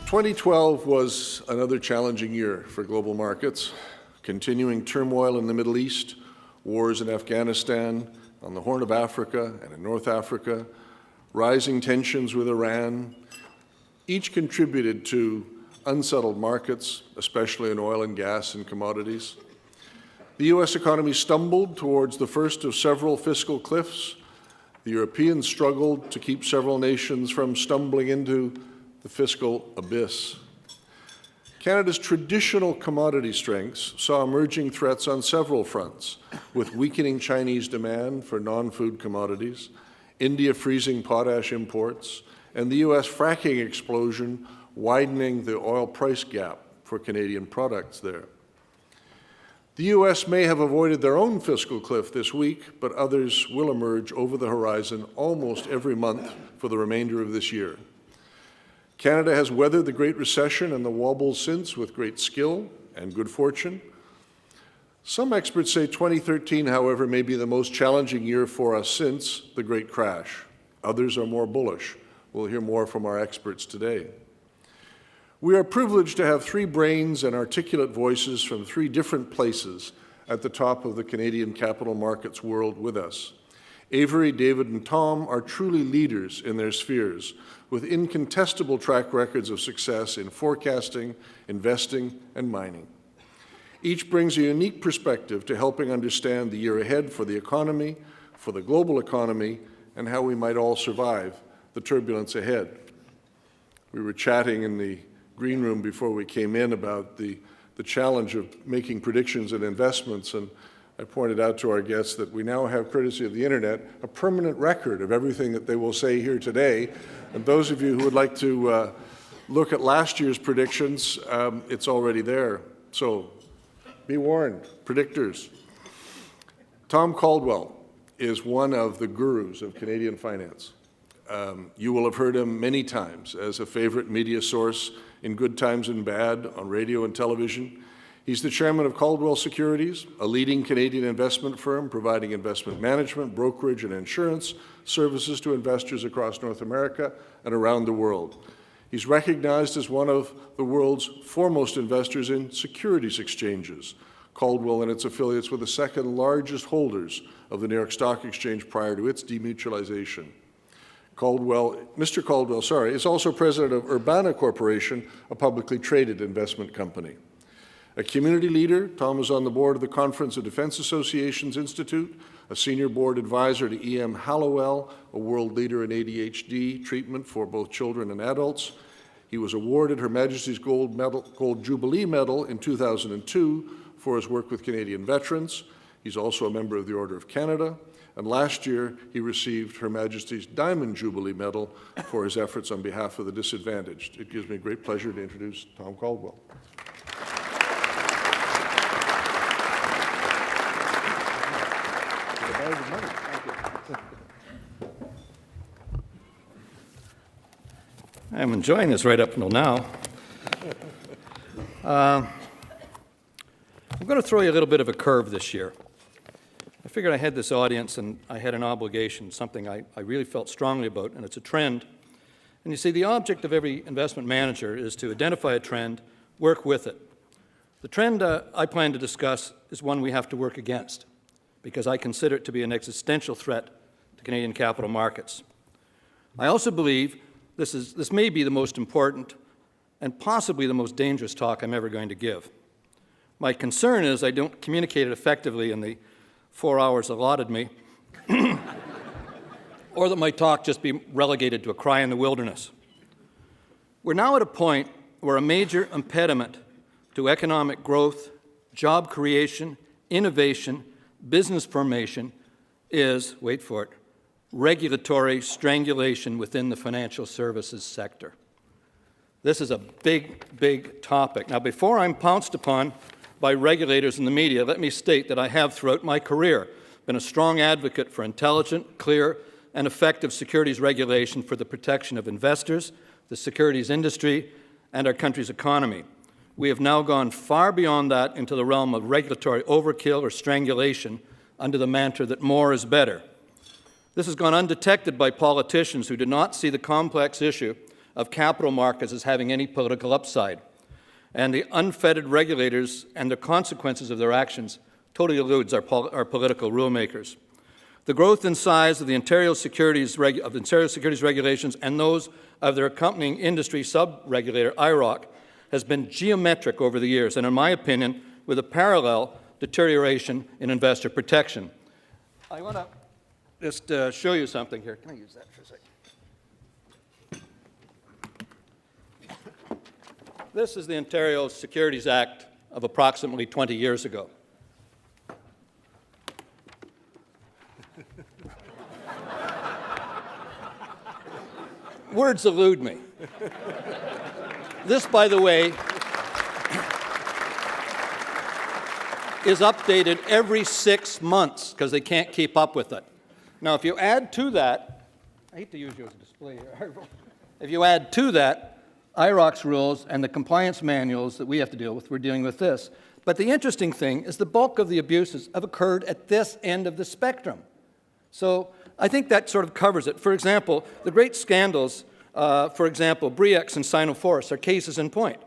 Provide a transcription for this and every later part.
2012 was another challenging year for global markets. Continuing turmoil in the Middle East, wars in Afghanistan, on the Horn of Africa and in North Africa, rising tensions with Iran, each contributed to unsettled markets, especially in oil and gas and commodities. The U.S. economy stumbled towards the first of several fiscal cliffs. The Europeans struggled to keep several nations from stumbling into the fiscal abyss. Canada's traditional commodity strengths saw emerging threats on several fronts, with weakening Chinese demand for non-food commodities, India freezing potash imports, and the U.S. fracking explosion widening the oil price gap for Canadian products there. The U.S. may have avoided their own fiscal cliff this week, but others will emerge over the horizon almost every month for the remainder of this year. Canada has weathered the Great Recession and the wobbles since with great skill and good fortune. Some experts say 2013, however, may be the most challenging year for us since the Great Crash. Others are more bullish. We'll hear more from our experts today. We are privileged to have three brains and articulate voices from three different places at the top of the Canadian capital markets world with us. Avery, David, and Tom are truly leaders in their spheres, with incontestable track records of success in forecasting, investing, and mining. Each brings a unique perspective to helping understand the year ahead for the economy, for the global economy, and how we might all survive the turbulence ahead. We were chatting in the green room before we came in about the challenge of making predictions and investments, and I pointed out to our guests that we now have, courtesy of the internet, a permanent record of everything that they will say here today. And those of you who would like to look at last year's predictions, it's already there. So be warned, predictors. Tom Caldwell is one of the gurus of Canadian finance. You will have heard him many times as a favorite media source in good times and bad on radio and television. He's the chairman of Caldwell Securities, a leading Canadian investment firm providing investment management, brokerage, and insurance services to investors across North America and around the world. He's recognized as one of the world's foremost investors in securities exchanges. Caldwell and its affiliates were the second largest holders of the New York Stock Exchange prior to its demutualization. Mr. Caldwell, is also president of Urbana Corporation, a publicly traded investment company. A community leader, Tom is on the board of the Conference of Defense Associations Institute, a senior board advisor to E.M. Hallowell, a world leader in ADHD treatment for both children and adults. He was awarded Her Majesty's Gold Jubilee Medal in 2002 for his work with Canadian veterans. He's also a member of the Order of Canada. And last year, he received Her Majesty's Diamond Jubilee Medal for his efforts on behalf of the disadvantaged. It gives me great pleasure to introduce Tom Caldwell. I'm enjoying this right up until now. I'm going to throw you a little bit of a curve this year. I figured I had this audience and I had an obligation, something I really felt strongly about, and it's a trend. And you see, the object of every investment manager is to identify a trend, work with it. The trend I plan to discuss is one we have to work against, because I consider it to be an existential threat to Canadian capital markets. I also believe this may be the most important and possibly the most dangerous talk I'm ever going to give. My concern is I don't communicate it effectively in the 4 hours allotted me, or that my talk just be relegated to a cry in the wilderness. We're now at a point where a major impediment to economic growth, job creation, innovation, business formation is, wait for it, regulatory strangulation within the financial services sector. This is a big, big topic. Now, before I'm pounced upon by regulators in the media, let me state that I have, throughout my career, been a strong advocate for intelligent, clear, and effective securities regulation for the protection of investors, the securities industry, and our country's economy. We have now gone far beyond that into the realm of regulatory overkill or strangulation under the mantra that more is better. This has gone undetected by politicians who do not see the complex issue of capital markets as having any political upside. And the unfettered regulators and the consequences of their actions totally eludes our political rulemakers. The growth in size of the Ontario Securities regulations and those of their accompanying industry sub-regulator, IROC, has been geometric over the years, and in my opinion, with a parallel deterioration in investor protection. I want to just show you something here. Can I use that for a second? This is the Ontario Securities Act of approximately 20 years ago. Words elude me. This, by the way, is updated every 6 months because they can't keep up with it. Now, if you add to that, I hate to use you as a display here. If you add to that IROC's rules and the compliance manuals that we have to deal with, we're dealing with this. But the interesting thing is the bulk of the abuses have occurred at this end of the spectrum. So I think that sort of covers it. For example, the great scandals, for example, Bre-X and Sino-Forest are cases in point.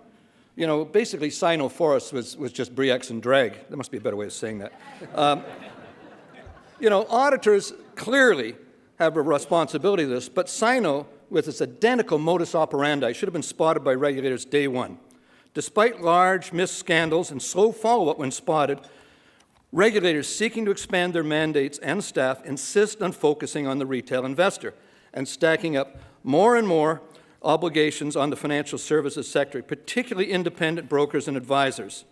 You know, basically Sino-Forest was just Bre-X and drag. There must be a better way of saying that. You know, auditors clearly have a responsibility to this, but Sino, with its identical modus operandi, should have been spotted by regulators day one. Despite large missed scandals and slow follow-up when spotted, regulators seeking to expand their mandates and staff insist on focusing on the retail investor and stacking up more and more obligations on the financial services sector, particularly independent brokers and advisors.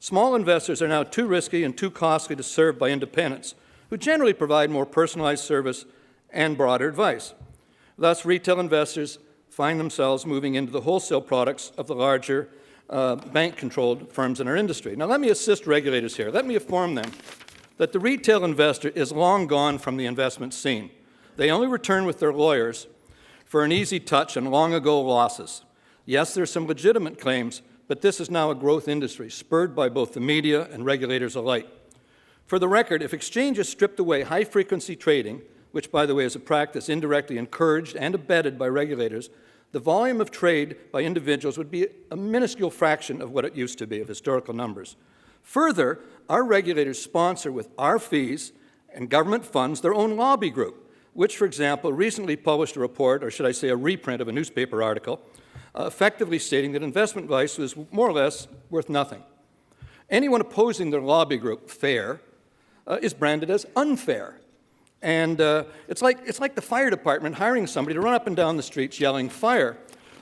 Small investors are now too risky and too costly to serve by independents, who generally provide more personalized service and broader advice. Thus, retail investors find themselves moving into the wholesale products of the larger bank-controlled firms in our industry. Now, let me assist regulators here. Let me inform them that the retail investor is long gone from the investment scene. They only return with their lawyers for an easy touch and long-ago losses. Yes, there are some legitimate claims, but this is now a growth industry, spurred by both the media and regulators alike. For the record, if exchanges stripped away high-frequency trading, which, by the way, is a practice indirectly encouraged and abetted by regulators, the volume of trade by individuals would be a minuscule fraction of what it used to be, of historical numbers. Further, our regulators sponsor with our fees and government funds their own lobby group, which, for example, recently published a report, or should I say a reprint of a newspaper article, effectively stating that investment advice was more or less worth nothing. Anyone opposing their lobby group, FAIR, is branded as unfair. And it's like the fire department hiring somebody to run up and down the streets yelling fire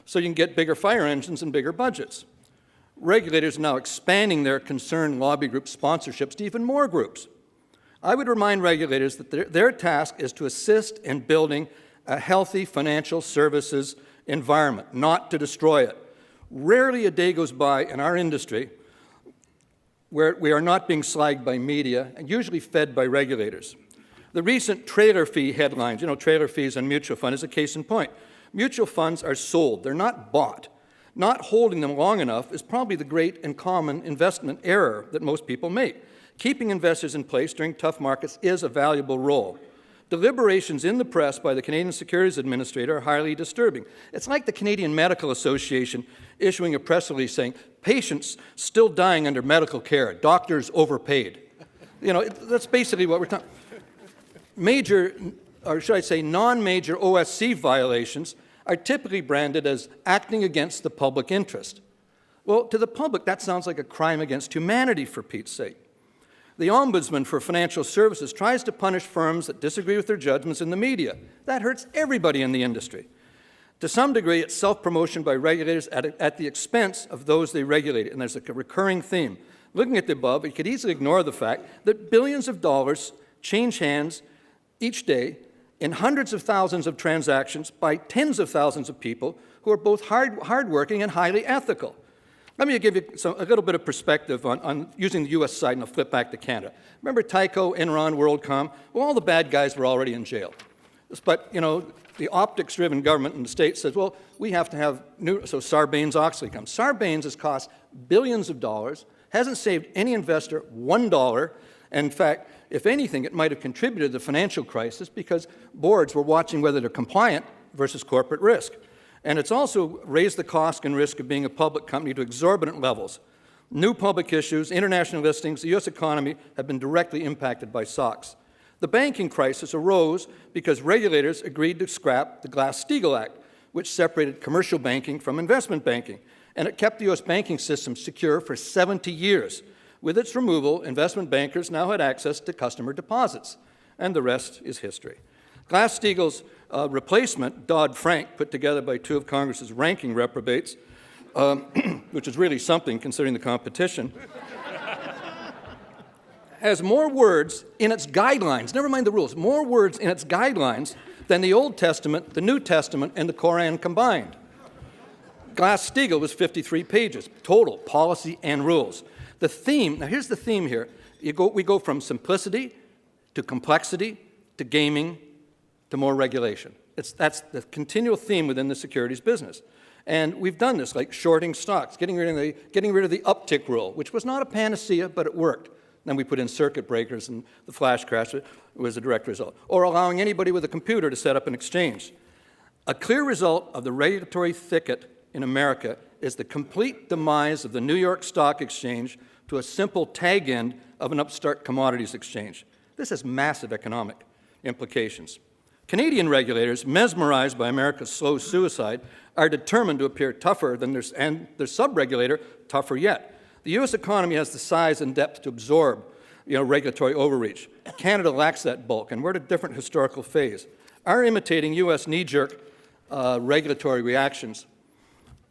so you can get bigger fire engines and bigger budgets. Regulators are now expanding their concerned lobby group sponsorships to even more groups. I would remind regulators that their task is to assist in building a healthy financial services environment, not to destroy it. Rarely a day goes by in our industry where we are not being slagged by media and usually fed by regulators. The recent trailer fee headlines, you know, trailer fees and mutual fund is a case in point. Mutual funds are sold, they're not bought. Not holding them long enough is probably the great and common investment error that most people make. Keeping investors in place during tough markets is a valuable role. Deliberations in the press by the Canadian Securities Administrator are highly disturbing. It's like the Canadian Medical Association issuing a press release saying, patients still dying under medical care, doctors overpaid. You know, that's basically what we're talking about. Major, or should I say non-major OSC violations are typically branded as acting against the public interest. Well, to the public, that sounds like a crime against humanity, for Pete's sake. The Ombudsman for Financial Services tries to punish firms that disagree with their judgments in the media. That hurts everybody in the industry. To some degree, it's self-promotion by regulators at the expense of those they regulate, and there's a recurring theme. Looking at the above, you could easily ignore the fact that billions of dollars change hands each day in hundreds of thousands of transactions by tens of thousands of people who are both hardworking and highly ethical. Let me give you a little bit of perspective on using the U.S. side, and I'll flip back to Canada. Remember Tyco, Enron, WorldCom? Well, all the bad guys were already in jail. But, you know, the optics-driven government in the States says, well, we have to have so Sarbanes-Oxley comes. Sarbanes has cost billions of dollars, hasn't saved any investor $1, and in fact, if anything, it might have contributed to the financial crisis because boards were watching whether they're compliant versus corporate risk. And it's also raised the cost and risk of being a public company to exorbitant levels. New public issues, international listings, the U.S. economy have been directly impacted by SOX. The banking crisis arose because regulators agreed to scrap the Glass-Steagall Act, which separated commercial banking from investment banking, and it kept the U.S. banking system secure for 70 years. With its removal, investment bankers now had access to customer deposits, and the rest is history. Glass-Steagall's replacement, Dodd-Frank, put together by two of Congress's ranking reprobates, which is really something considering the competition, has more words in its guidelines, never mind the rules, more words in its guidelines than the Old Testament, the New Testament, and the Koran combined. Glass-Steagall was 53 pages, total, policy and rules. The theme, now here's the theme here. We go from simplicity to complexity to gaming to more regulation. That's the continual theme within the securities business. And we've done this, like shorting stocks, getting rid of the uptick rule, which was not a panacea, but it worked. Then we put in circuit breakers, and the flash crash was a direct result. Or allowing anybody with a computer to set up an exchange. A clear result of the regulatory thicket in America is the complete demise of the New York Stock Exchange to a simple tag end of an upstart commodities exchange. This has massive economic implications. Canadian regulators, mesmerized by America's slow suicide, are determined to appear tougher than their sub-regulator, tougher yet. The U.S. economy has the size and depth to absorb regulatory overreach. Canada lacks that bulk, and we're at a different historical phase. Our imitating U.S. knee-jerk regulatory reactions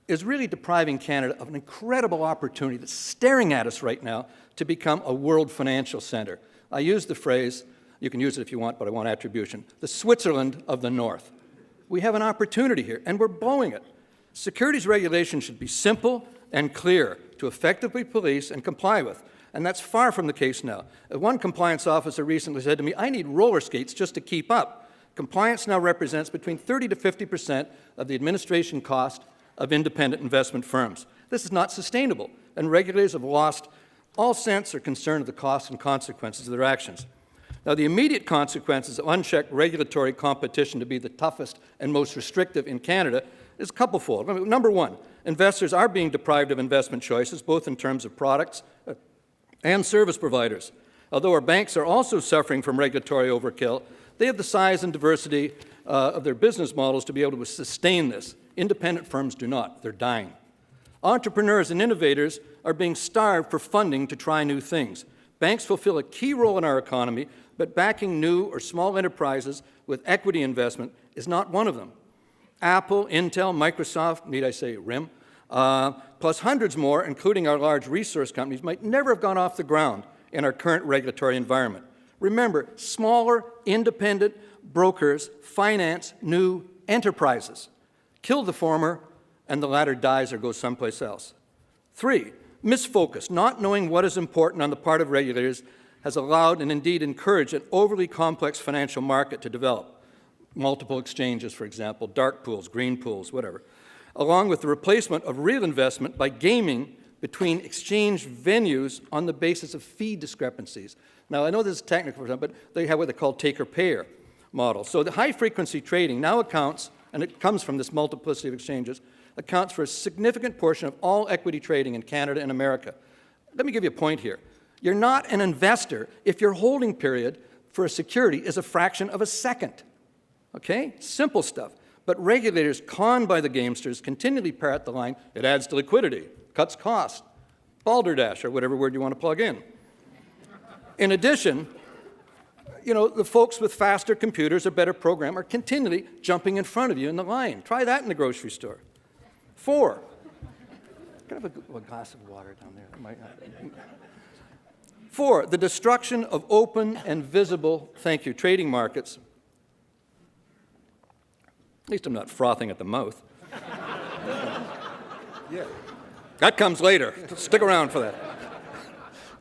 is really depriving Canada of an incredible opportunity that's staring at us right now to become a world financial center. I use the phrase, you can use it if you want, but I want attribution, the Switzerland of the North. We have an opportunity here, and we're blowing it. Securities regulation should be simple and clear to effectively police and comply with, and that's far from the case now. One compliance officer recently said to me, I need roller skates just to keep up. Compliance now represents between 30 to 50% of the administration cost of independent investment firms. This is not sustainable, and regulators have lost all sense or concern of the costs and consequences of their actions. Now, the immediate consequences of unchecked regulatory competition to be the toughest and most restrictive in Canada is couple-fold. Number one, investors are being deprived of investment choices, both in terms of products and service providers. Although our banks are also suffering from regulatory overkill, they have the size and diversity of their business models to be able to sustain this. Independent firms do not. They're dying. Entrepreneurs and innovators are being starved for funding to try new things. Banks fulfill a key role in our economy, but backing new or small enterprises with equity investment is not one of them. Apple, Intel, Microsoft, need I say RIM, plus hundreds more, including our large resource companies, might never have gone off the ground in our current regulatory environment. Remember, smaller, independent brokers finance new enterprises. Kill the former, and the latter dies or goes someplace else. 3, misfocus, not knowing what is important on the part of regulators, has allowed and indeed encouraged an overly complex financial market to develop. Multiple exchanges, for example, dark pools, green pools, whatever, along with the replacement of real investment by gaming between exchange venues on the basis of fee discrepancies. Now, I know this is technical, but they have what they call take-or-payer model. So the high-frequency trading now accounts, and it comes from this multiplicity of exchanges, accounts for a significant portion of all equity trading in Canada and America. Let me give you a point here. You're not an investor if your holding period for a security is a fraction of a second. Okay? Simple stuff. But regulators, conned by the gamesters, continually parrot the line, it adds to liquidity, cuts costs, balderdash, or whatever word you want to plug in. In addition, the folks with faster computers or better program are continually jumping in front of you in the line. Try that in the grocery store. 4, can I have a glass of water down there? 4, the destruction of open and visible, trading markets. At least I'm not frothing at the mouth. Yeah. That comes later. Stick around for that.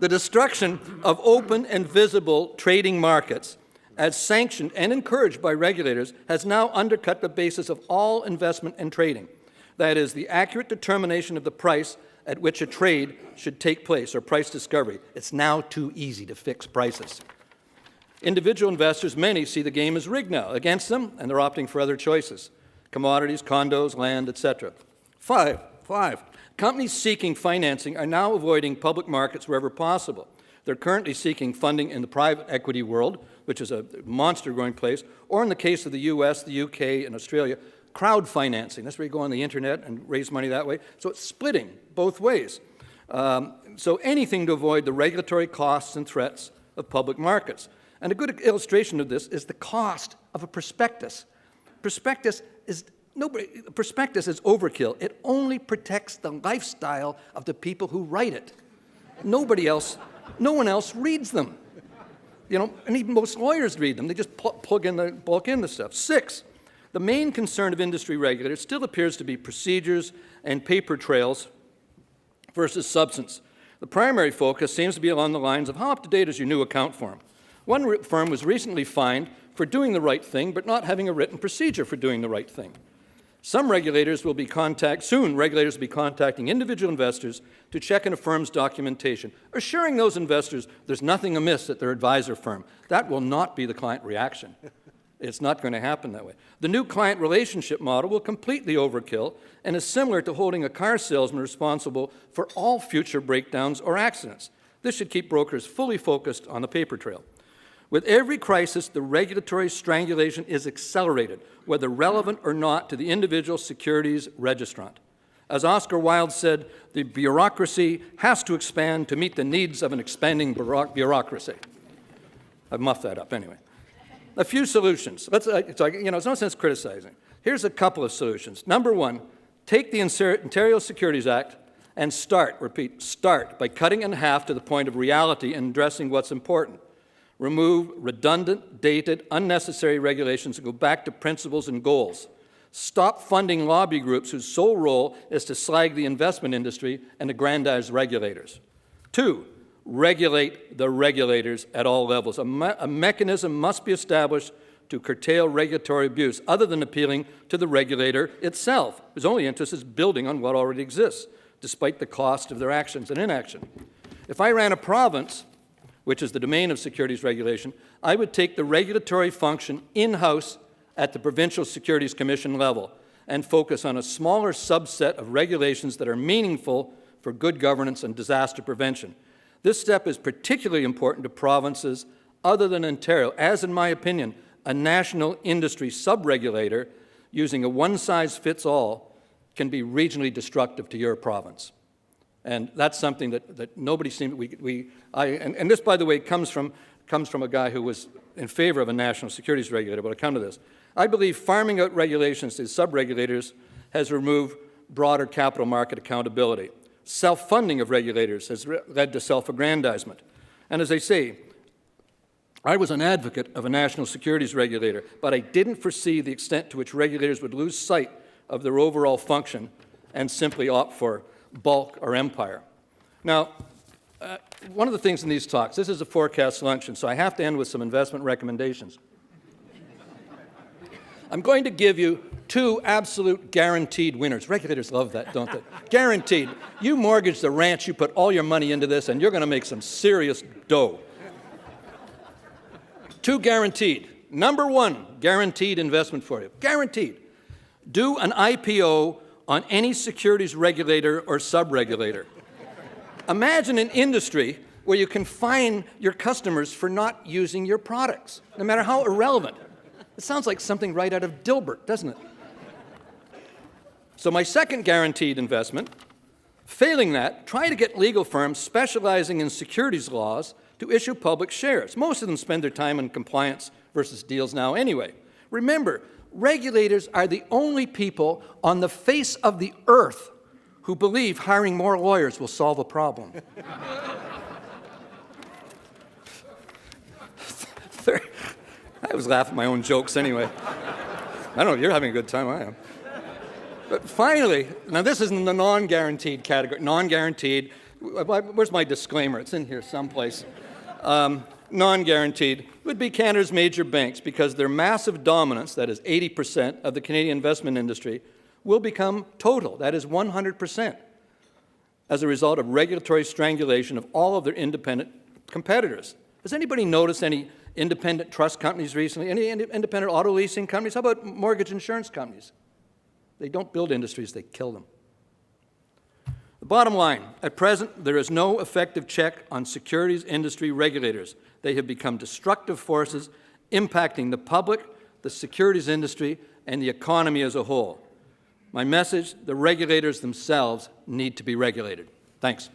The destruction of open and visible trading markets, as sanctioned and encouraged by regulators, has now undercut the basis of all investment and trading. That is, the accurate determination of the price at which a trade should take place, or price discovery. It's now too easy to fix prices. Individual investors, many, see the game as rigged now against them, and they're opting for other choices. commodities, condos, land, etc. Five, companies seeking financing are now avoiding public markets wherever possible. They're currently seeking funding in the private equity world, which is a monster-growing place, or in the case of the US, the UK, and Australia, crowd financing. That's where you go on the internet and raise money that way. So it's splitting both ways. So anything to avoid the regulatory costs and threats of public markets. And a good illustration of this is the cost of a prospectus. Prospectus is overkill. It only protects the lifestyle of the people who write it. No one else reads them. And even most lawyers read them. They just plug in the stuff. 6, the main concern of industry regulators still appears to be procedures and paper trails versus substance. The primary focus seems to be along the lines of how up-to-date is your new account form. One firm was recently fined for doing the right thing but not having a written procedure for doing the right thing. Regulators will be contacting individual investors to check in a firm's documentation, assuring those investors there's nothing amiss at their advisor firm. That will not be the client reaction. It's not going to happen that way. The new client relationship model will completely overkill and is similar to holding a car salesman responsible for all future breakdowns or accidents. This should keep brokers fully focused on the paper trail. With every crisis, the regulatory strangulation is accelerated, whether relevant or not to the individual securities registrant. As Oscar Wilde said, the bureaucracy has to expand to meet the needs of an expanding bureaucracy. I've muffed that up anyway. A few solutions. It's no sense criticizing. Here's a couple of solutions. Number 1, take the Ontario Securities Act and start by cutting in half to the point of reality and addressing what's important. Remove redundant, dated, unnecessary regulations and go back to principles and goals. Stop funding lobby groups whose sole role is to slag the investment industry and aggrandize regulators. 2, regulate the regulators at all levels. A mechanism must be established to curtail regulatory abuse, other than appealing to the regulator itself, whose only interest is building on what already exists, despite the cost of their actions and inaction. If I ran a province, which is the domain of securities regulation, I would take the regulatory function in-house at the Provincial Securities Commission level and focus on a smaller subset of regulations that are meaningful for good governance and disaster prevention. This step is particularly important to provinces other than Ontario, as, in my opinion, a national industry sub-regulator using a one-size-fits-all can be regionally destructive to your province. And that's something that nobody seems, and this, by the way, comes from a guy who was in favor of a national securities regulator, but I'll come to this. I believe farming out regulations to sub-regulators has removed broader capital market accountability. Self-funding of regulators has led to self-aggrandizement. And as I say, I was an advocate of a national securities regulator, but I didn't foresee the extent to which regulators would lose sight of their overall function and simply opt for bulk or empire. Now, one of the things in these talks, this is a forecast luncheon, so I have to end with some investment recommendations. I'm going to give you 2 absolute guaranteed winners. Regulators love that, don't they? Guaranteed. You mortgage the ranch, you put all your money into this, and you're going to make some serious dough. 2 guaranteed. Number 1, guaranteed investment for you. Guaranteed. Do an IPO on any securities regulator or sub-regulator. Imagine an industry where you can fine your customers for not using your products, no matter how irrelevant. It sounds like something right out of Dilbert, doesn't it? So my second guaranteed investment, failing that, try to get legal firms specializing in securities laws to issue public shares. Most of them spend their time on compliance versus deals now anyway. Remember, regulators are the only people on the face of the earth who believe hiring more lawyers will solve a problem. I was laughing at my own jokes anyway. I don't know, you're having a good time, I am. But finally, now this is in the non-guaranteed category. Non-guaranteed, where's my disclaimer? It's in here someplace. Non-guaranteed would be Canada's major banks, because their massive dominance, that is 80% of the Canadian investment industry, will become total, that is 100%, as a result of regulatory strangulation of all of their independent competitors. Has anybody noticed any independent trust companies recently? Any independent auto leasing companies? How about mortgage insurance companies? They don't build industries, they kill them. The bottom line, at present, there is no effective check on securities industry regulators. They have become destructive forces impacting the public, the securities industry, and the economy as a whole. My message, the regulators themselves need to be regulated. Thanks.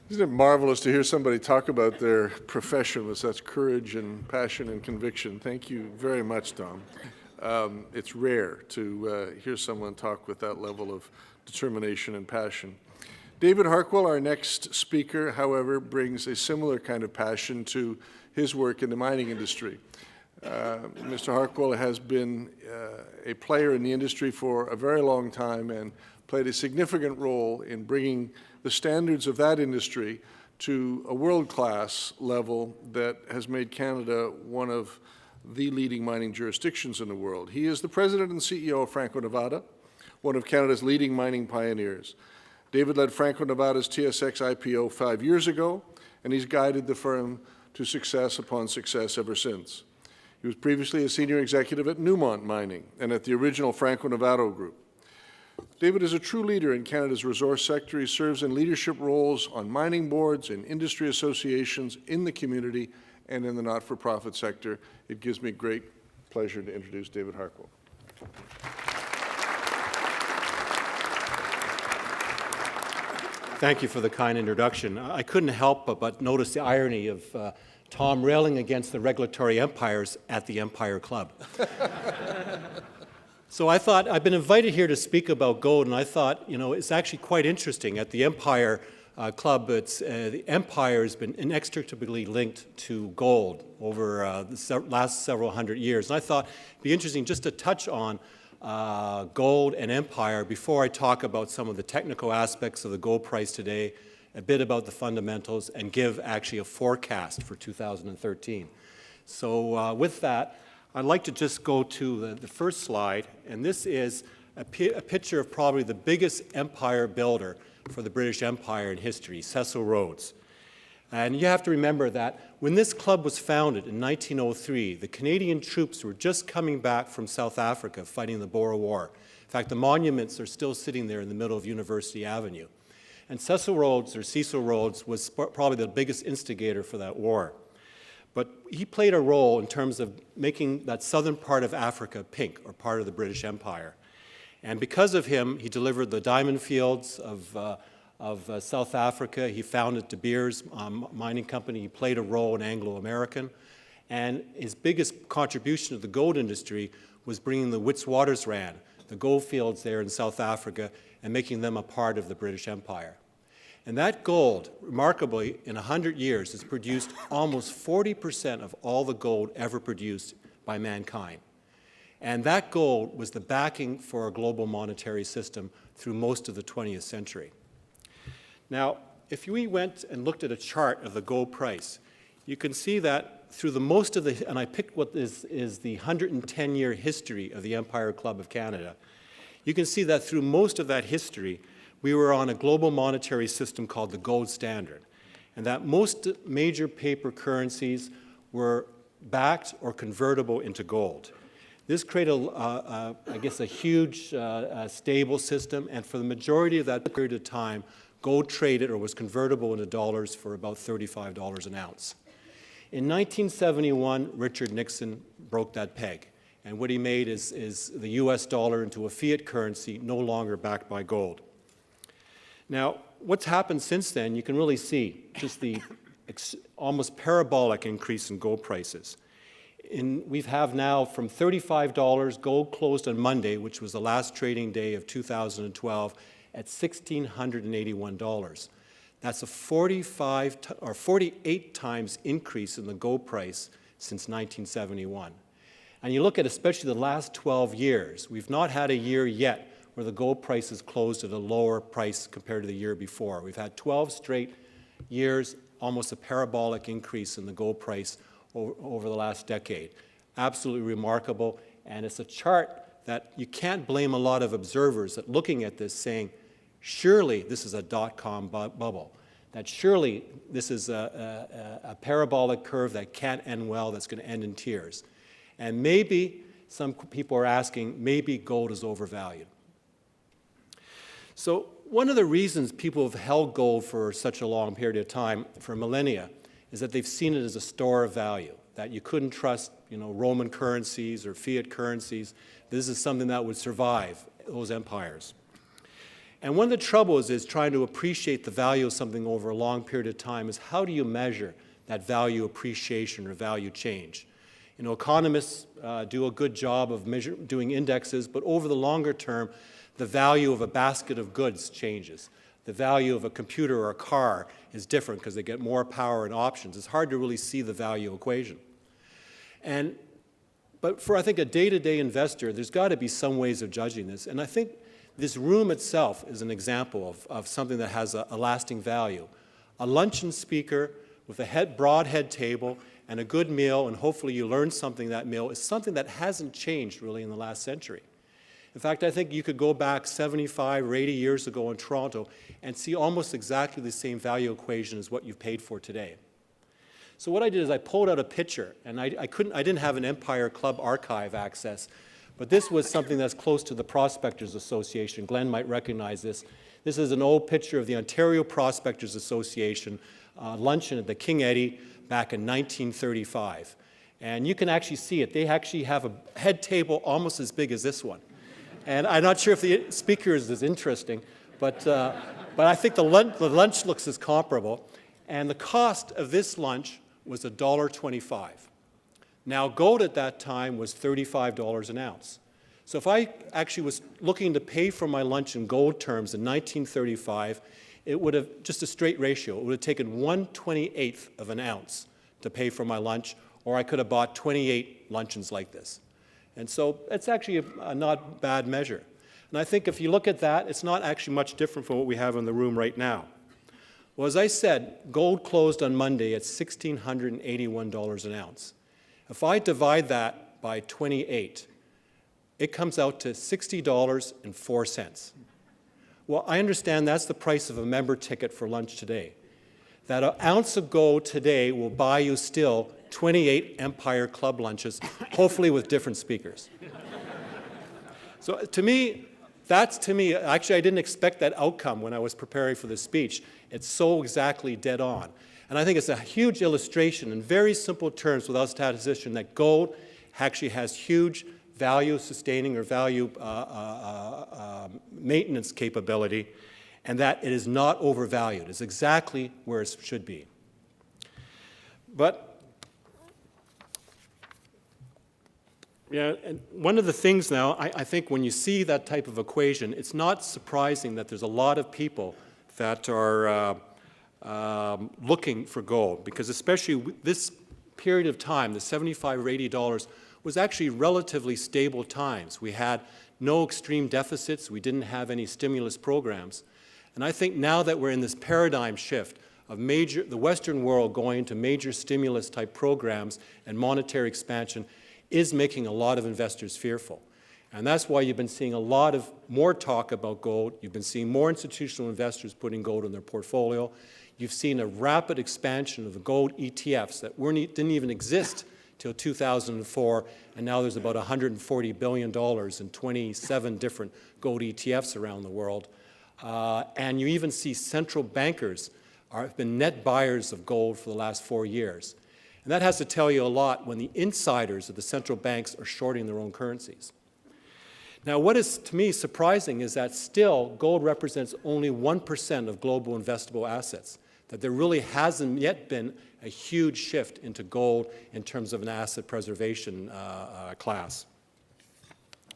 Isn't it marvelous to hear somebody talk about their profession with such courage and passion and conviction? Thank you very much, Tom. It's rare to hear someone talk with that level of determination and passion. David Harquail, our next speaker, however, brings a similar kind of passion to his work in the mining industry. Mr. Harquail has been a player in the industry for a very long time and played a significant role in bringing the standards of that industry to a world-class level that has made Canada one of the leading mining jurisdictions in the world. He is the president and CEO of Franco-Nevada, one of Canada's leading mining pioneers. David led Franco-Nevada's TSX IPO 5 years ago, and he's guided the firm to success upon success ever since. He was previously a senior executive at Newmont Mining and at the original Franco-Nevada Group. David is a true leader in Canada's resource sector. He serves in leadership roles on mining boards, in industry associations, in the community, and in the not-for-profit sector. It gives me great pleasure to introduce David Harquail. Thank you for the kind introduction. I couldn't help but notice the irony of Tom railing against the regulatory empires at the Empire Club. So I thought, I've been invited here to speak about gold, and I thought, it's actually quite interesting. At the Empire Club, the empire has been inextricably linked to gold over the last several hundred years. And I thought it'd be interesting just to touch on gold and empire before I talk about some of the technical aspects of the gold price today, a bit about the fundamentals, and give actually a forecast for 2013. So with that, I'd like to just go to the first slide, and this is a picture of probably the biggest empire builder for the British Empire in history, Cecil Rhodes. And you have to remember that when this club was founded in 1903, the Canadian troops were just coming back from South Africa fighting the Boer War. In fact, the monuments are still sitting there in the middle of University Avenue. And Cecil Rhodes, or Cecil Rhodes, was probably the biggest instigator for that war. But he played a role in terms of making that southern part of Africa pink, or part of the British Empire. And because of him, he delivered the diamond fields of South Africa. He founded De Beers Mining Company. He played a role in Anglo-American. And his biggest contribution to the gold industry was bringing the Witwatersrand, the gold fields there in South Africa, and making them a part of the British Empire. And that gold, remarkably, in 100 years, has produced almost 40% of all the gold ever produced by mankind. And that gold was the backing for a global monetary system through most of the 20th century. Now, if we went and looked at a chart of the gold price, you can see that through the most of the, and I picked what is the 110-year history of the Empire Club of Canada, you can see that through most of that history, we were on a global monetary system called the gold standard, and that most major paper currencies were backed or convertible into gold. This created, I guess, a huge stable system, and for the majority of that period of time, gold traded or was convertible into dollars for about $35 an ounce. In 1971, Richard Nixon broke that peg, and what he made is the US dollar into a fiat currency no longer backed by gold. Now, what's happened since then, you can really see just the almost parabolic increase in gold prices. We have now from $35, gold closed on Monday, which was the last trading day of 2012, at $1,681. That's a 48 times increase in the gold price since 1971. And you look at especially the last 12 years, we've not had a year yet where the gold price is closed at a lower price compared to the year before. We've had 12 straight years, almost a parabolic increase in the gold price over the last decade. Absolutely remarkable, and it's a chart that you can't blame a lot of observers at looking at this saying, surely this is a dot-com bubble, that surely this is a parabolic curve that can't end well, that's going to end in tears. And maybe some people are asking, maybe gold is overvalued. So one of the reasons people have held gold for such a long period of time, for millennia, is that they've seen it as a store of value, that you couldn't trust, Roman currencies or fiat currencies. This is something that would survive those empires. And one of the troubles is trying to appreciate the value of something over a long period of time is how do you measure that value appreciation or value change? Economists do a good job of doing indexes, but over the longer term, the value of a basket of goods changes. The value of a computer or a car is different because they get more power and options. It's hard to really see the value equation. But for, I think, a day-to-day investor, there's got to be some ways of judging this. And I think this room itself is an example of something that has a lasting value. A luncheon speaker with a broad head table and a good meal, and hopefully you learn something that meal, is something that hasn't changed really in the last century. In fact, I think you could go back 75 or 80 years ago in Toronto and see almost exactly the same value equation as what you've paid for today. So what I did is I pulled out a picture, and I didn't have an Empire Club archive access, but this was something that's close to the Prospectors Association. Glenn might recognize this. This is an old picture of the Ontario Prospectors Association luncheon at the King Eddie back in 1935. And you can actually see it. They actually have a head table almost as big as this one. And I'm not sure if the speaker is as interesting, but I think the lunch looks as comparable. And the cost of this lunch was $1.25. Now, gold at that time was $35 an ounce. So if I actually was looking to pay for my lunch in gold terms in 1935, it would have, just a straight ratio, it would have taken 1/28th of an ounce to pay for my lunch, or I could have bought 28 luncheons like this. And so it's actually a not bad measure. And I think if you look at that, it's not actually much different from what we have in the room right now. Well, as I said, gold closed on Monday at $1,681 an ounce. If I divide that by 28, it comes out to $60.04. Well, I understand that's the price of a member ticket for lunch today. That an ounce of gold today will buy you still 28 Empire Club lunches, hopefully with different speakers. So to me, actually I didn't expect that outcome when I was preparing for this speech. It's so exactly dead on. And I think it's a huge illustration in very simple terms without statistician that gold actually has huge value sustaining or value maintenance capability, and that it is not overvalued. It's exactly where it should be. But yeah, and one of the things now, I think when you see that type of equation, it's not surprising that there's a lot of people that are looking for gold, because especially this period of time, the $75 or $80, was actually relatively stable times. We had no extreme deficits. We didn't have any stimulus programs. And I think now that we're in this paradigm shift of the Western world going into major stimulus type programs and monetary expansion is making a lot of investors fearful. And that's why you've been seeing a lot of more talk about gold. You've been seeing more institutional investors putting gold in their portfolio. You've seen a rapid expansion of the gold ETFs that didn't even exist till 2004, and now there's about $140 billion in 27 different gold ETFs around the world. And you even see central bankers have been net buyers of gold for the last 4 years. And that has to tell you a lot when the insiders of the central banks are shorting their own currencies. Now, what is, to me, surprising is that still gold represents only 1% of global investable assets, that there really hasn't yet been a huge shift into gold in terms of an asset preservation class.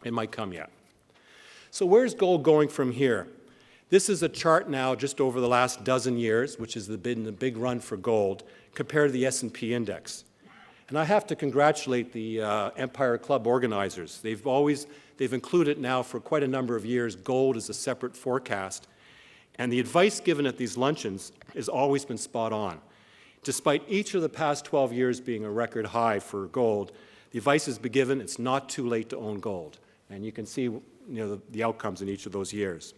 It might come yet. So where's gold going from here? This is a chart now just over the last dozen years, which has been the big run for gold, compared to the S&P index. And I have to congratulate the Empire Club organizers. They've included now for quite a number of years gold as a separate forecast. And the advice given at these luncheons has always been spot on. Despite each of the past 12 years being a record high for gold, the advice has been given, it's not too late to own gold. And you can see the outcomes in each of those years.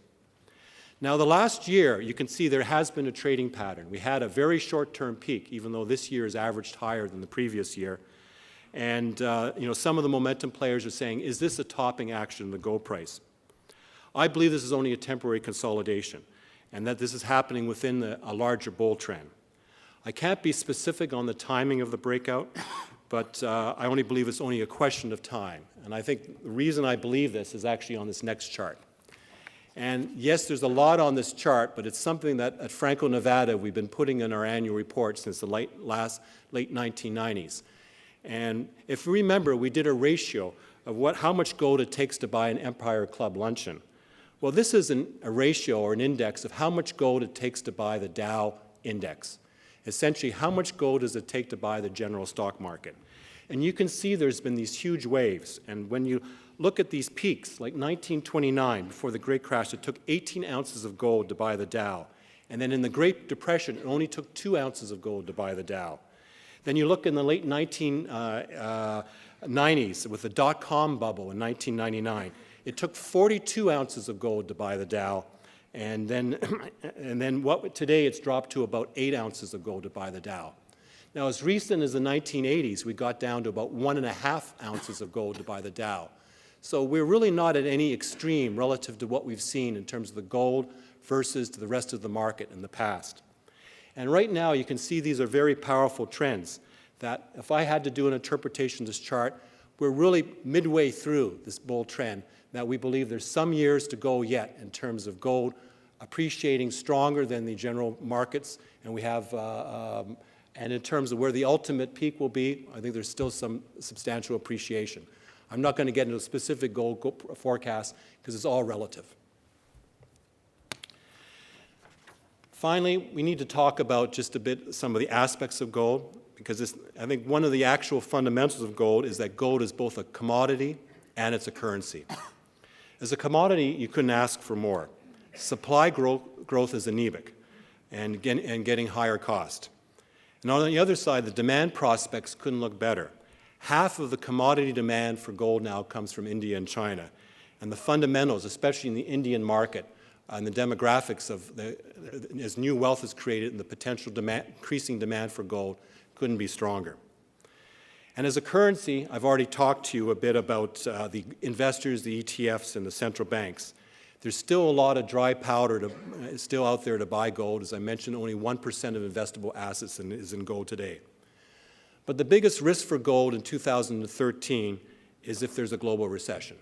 Now, the last year, you can see there has been a trading pattern. We had a very short-term peak, even though this year is averaged higher than the previous year. And some of the momentum players are saying, is this a topping action in the gold price? I believe this is only a temporary consolidation, and that this is happening within a larger bull trend. I can't be specific on the timing of the breakout, but I only believe it's only a question of time. And I think the reason I believe this is actually on this next chart. And yes, there's a lot on this chart, but it's something that at Franco-Nevada we've been putting in our annual report since the late 1990s. And if you remember, we did a ratio of how much gold it takes to buy an Empire Club luncheon. Well, this is a ratio or an index of how much gold it takes to buy the Dow index. Essentially, how much gold does it take to buy the general stock market? And you can see there's been these huge waves. And when you look at these peaks, like 1929, before the Great Crash, it took 18 ounces of gold to buy the Dow. And then in the Great Depression, it only took 2 ounces of gold to buy the Dow. Then you look in the late 1990s with the dot-com bubble in 1999. It took 42 ounces of gold to buy the Dow. And then today it's dropped to about 8 ounces of gold to buy the Dow. Now, as recent as the 1980s, we got down to about 1.5 ounces of gold to buy the Dow. So we're really not at any extreme relative to what we've seen in terms of the gold versus to the rest of the market in the past. And right now, you can see these are very powerful trends that if I had to do an interpretation of this chart, we're really midway through this bull trend, that we believe there's some years to go yet in terms of gold appreciating stronger than the general markets, and we have, and in terms of where the ultimate peak will be, I think there's still some substantial appreciation. I'm not going to get into a specific gold forecast because it's all relative. Finally, we need to talk about just a bit some of the aspects of gold, because I think one of the actual fundamentals of gold is that gold is both a commodity and it's a currency. As a commodity, you couldn't ask for more. Supply growth is anemic and getting higher cost. And on the other side, the demand prospects couldn't look better. Half of the commodity demand for gold now comes from India and China. And the fundamentals, especially in the Indian market, and the demographics as new wealth is created and the potential increasing demand for gold couldn't be stronger. And as a currency, I've already talked to you a bit about the investors, the ETFs, and the central banks. There's still a lot of dry powder still out there to buy gold. As I mentioned, only 1% of investable assets is in gold today. But the biggest risk for gold in 2013 is if there's a global recession.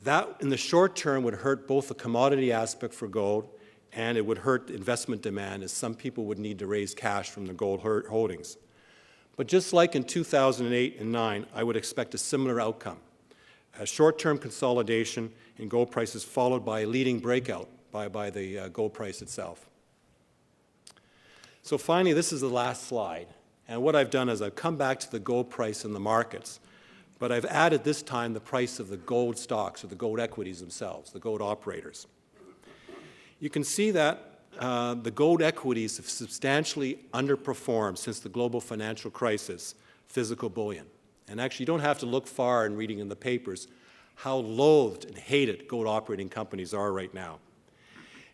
That, in the short term, would hurt both the commodity aspect for gold and it would hurt investment demand, as some people would need to raise cash from the gold holdings. But just like in 2008 and 2009, I would expect a similar outcome. A short-term consolidation in gold prices followed by a leading breakout by the gold price itself. So finally, this is the last slide. And what I've done is I've come back to the gold price in the markets, but I've added this time the price of the gold stocks or the gold equities themselves, the gold operators. You can see that the gold equities have substantially underperformed since the global financial crisis, physical bullion. And actually, you don't have to look far in reading in the papers how loathed and hated gold operating companies are right now.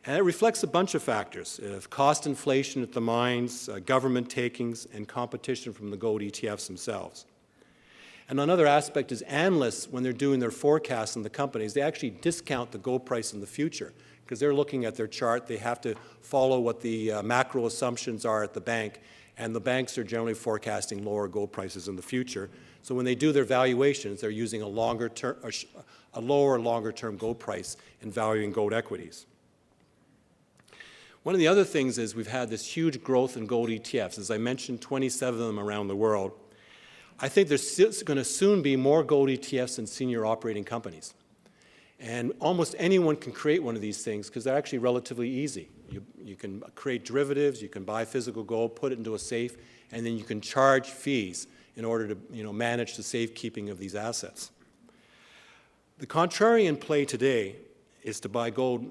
And it reflects a bunch of factors: cost inflation at the mines, government takings, and competition from the gold ETFs themselves. And another aspect is analysts, when they're doing their forecasts in the companies, they actually discount the gold price in the future because they're looking at their chart. They have to follow what the macro assumptions are at the bank, and the banks are generally forecasting lower gold prices in the future. So when they do their valuations, they're using a lower longer-term gold price in valuing gold equities. One of the other things is we've had this huge growth in gold ETFs. As I mentioned, 27 of them around the world. I think there's going to soon be more gold ETFs than senior operating companies. And almost anyone can create one of these things because they're actually relatively easy. You can create derivatives, you can buy physical gold, put it into a safe, and then you can charge fees in order to manage the safekeeping of these assets. The contrarian play today is to buy gold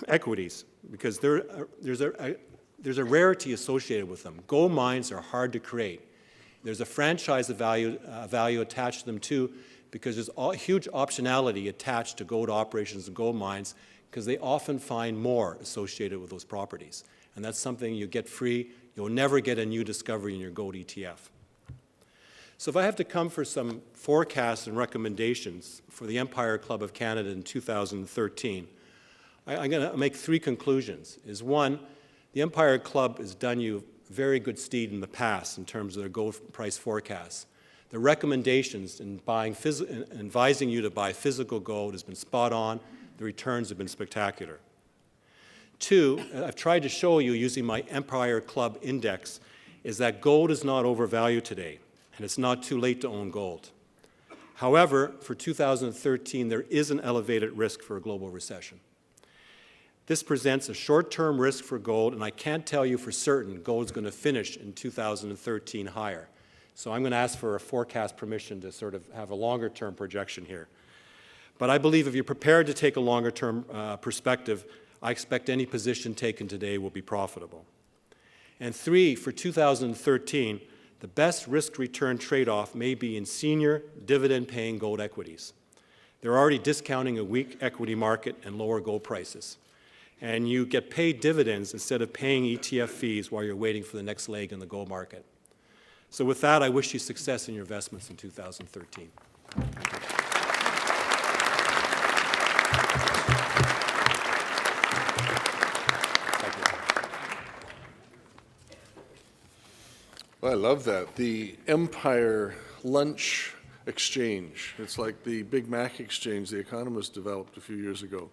equities because there's a rarity associated with them. Gold mines are hard to create. There's a franchise value attached to them too, because there's huge optionality attached to gold operations and gold mines because they often find more associated with those properties. And that's something you get free. You'll never get a new discovery in your gold ETF. So if I have to come for some forecasts and recommendations for the Empire Club of Canada in 2013, I'm going to make three conclusions. One, the Empire Club has done you very good stead in the past in terms of their gold price forecasts. The recommendations in advising you to buy physical gold has been spot on. The returns have been spectacular. Two, I've tried to show you using my Empire Club index, is that gold is not overvalued today, and it's not too late to own gold. However, for 2013, there is an elevated risk for a global recession. This presents a short-term risk for gold, and I can't tell you for certain gold's going to finish in 2013 higher. So I'm going to ask for a forecast permission to sort of have a longer-term projection here. But I believe if you're prepared to take a longer-term perspective, I expect any position taken today will be profitable. And three, for 2013, the best risk-return trade-off may be in senior dividend-paying gold equities. They're already discounting a weak equity market and lower gold prices. And you get paid dividends instead of paying ETF fees while you're waiting for the next leg in the gold market. So with that, I wish you success in your investments in 2013. Well, I love that. The Empire Lunch Exchange. It's like the Big Mac Exchange the economists developed a few years ago.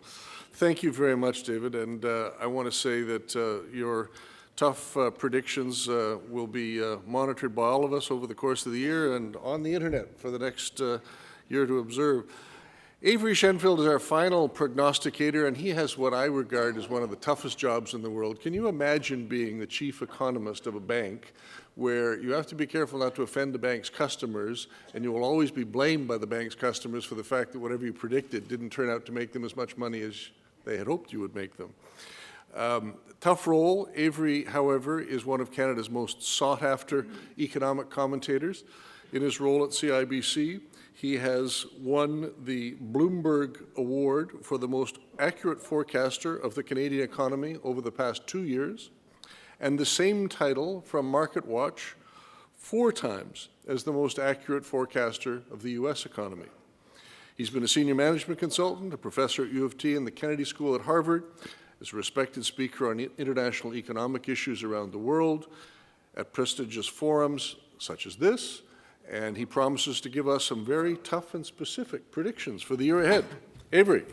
Thank you very much, David. And I want to say that your tough predictions will be monitored by all of us over the course of the year and on the internet for the next year to observe. Avery Shenfield is our final prognosticator, and he has what I regard as one of the toughest jobs in the world. Can you imagine being the chief economist of a bank where you have to be careful not to offend the bank's customers, and you will always be blamed by the bank's customers for the fact that whatever you predicted didn't turn out to make them as much money as they had hoped you would make them? Tough role. Avery, however, is one of Canada's most sought-after economic commentators. In his role at CIBC, he has won the Bloomberg Award for the most accurate forecaster of the Canadian economy over the past 2 years, and the same title from MarketWatch 4 times as the most accurate forecaster of the U.S. economy. He's been a senior management consultant, a professor at U of T and the Kennedy School at Harvard, is a respected speaker on international economic issues around the world at prestigious forums such as this, and he promises to give us some very tough and specific predictions for the year ahead. Avery.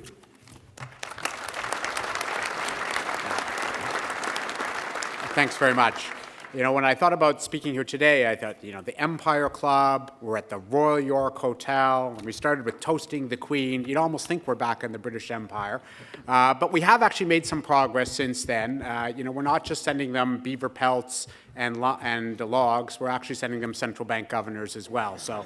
Thanks very much. You know, when I thought about speaking here today, I thought, you know, the Empire Club, we're at the Royal York Hotel, and we started with toasting the Queen. You'd almost think we're back in the British Empire. But we have actually made some progress since then. You know, we're not just sending them beaver pelts and logs, we're actually sending them central bank governors as well. So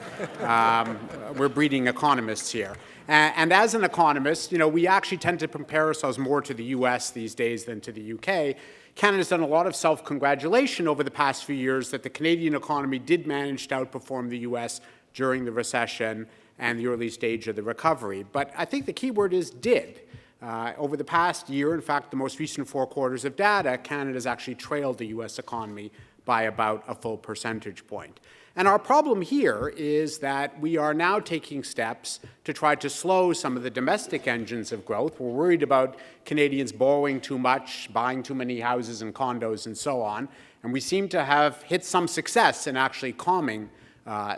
we're breeding economists here. And as an economist, you know, we actually tend to compare ourselves more to the US these days than to the UK. Canada's done a lot of self-congratulation over the past few years that the Canadian economy did manage to outperform the US during the recession and the early stage of the recovery. But I think the key word is did. Over the past year, in fact, the most recent 4 quarters of data, Canada's actually trailed the US economy by about a full percentage point. And our problem here is that we are now taking steps to try to slow some of the domestic engines of growth. We're worried about Canadians borrowing too much, buying too many houses and condos and so on. And we seem to have hit some success in actually calming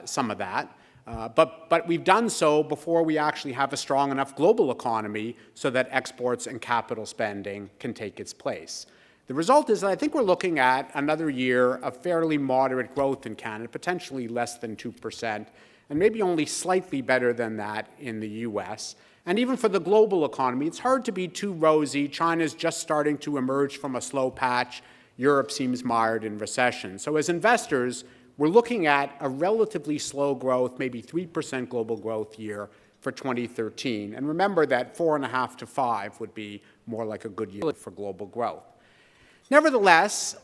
some of that. But we've done so before we actually have a strong enough global economy so that exports and capital spending can take its place. The result is that I think we're looking at another year of fairly moderate growth in Canada, potentially less than 2%, and maybe only slightly better than that in the US. And even for the global economy, it's hard to be too rosy. China's just starting to emerge from a slow patch. Europe seems mired in recession. So as investors, we're looking at a relatively slow growth, maybe 3% global growth year for 2013. And remember that 4.5 to 5 would be more like a good year for global growth. Nevertheless,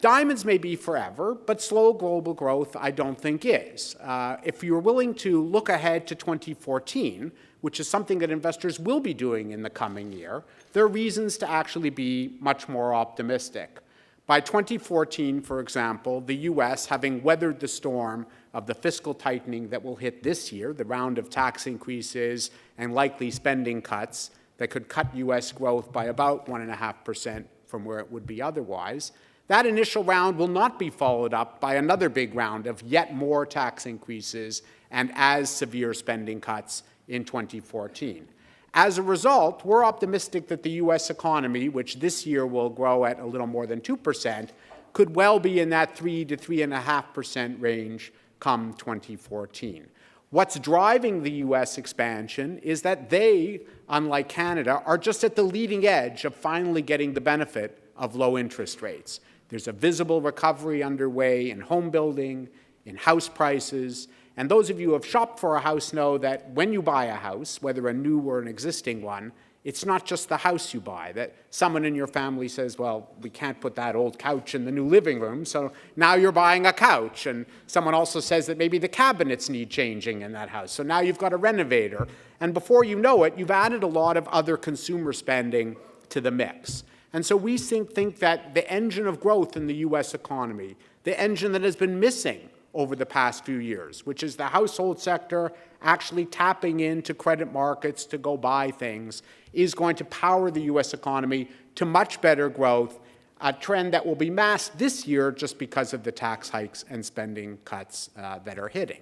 Diamonds may be forever, but slow global growth I don't think is. If you're willing to look ahead to 2014, which is something that investors will be doing in the coming year, there are reasons to actually be much more optimistic. By 2014, for example, the U.S., having weathered the storm of the fiscal tightening that will hit this year, the round of tax increases and likely spending cuts that could cut U.S. growth by about 1.5% from where it would be otherwise, that initial round will not be followed up by another big round of yet more tax increases and as severe spending cuts in 2014. As a result, we're optimistic that the U.S. economy, which this year will grow at a little more than 2%, could well be in that 3 to 3.5% range come 2014. What's driving the U.S. expansion is that they, unlike Canada, are just at the leading edge of finally getting the benefit of low interest rates. There's a visible recovery underway in home building, in house prices, and those of you who have shopped for a house know that when you buy a house, whether a new or an existing one, it's not just the house you buy, that someone in your family says, well, we can't put that old couch in the new living room, so now you're buying a couch. And someone also says that maybe the cabinets need changing in that house, so now you've got a renovator. And before you know it, you've added a lot of other consumer spending to the mix. And so we think that the engine of growth in the U.S. economy, the engine that has been missing over the past few years, which is the household sector actually tapping into credit markets to go buy things, is going to power the U.S. economy to much better growth, a trend that will be masked this year just because of the tax hikes and spending cuts that are hitting.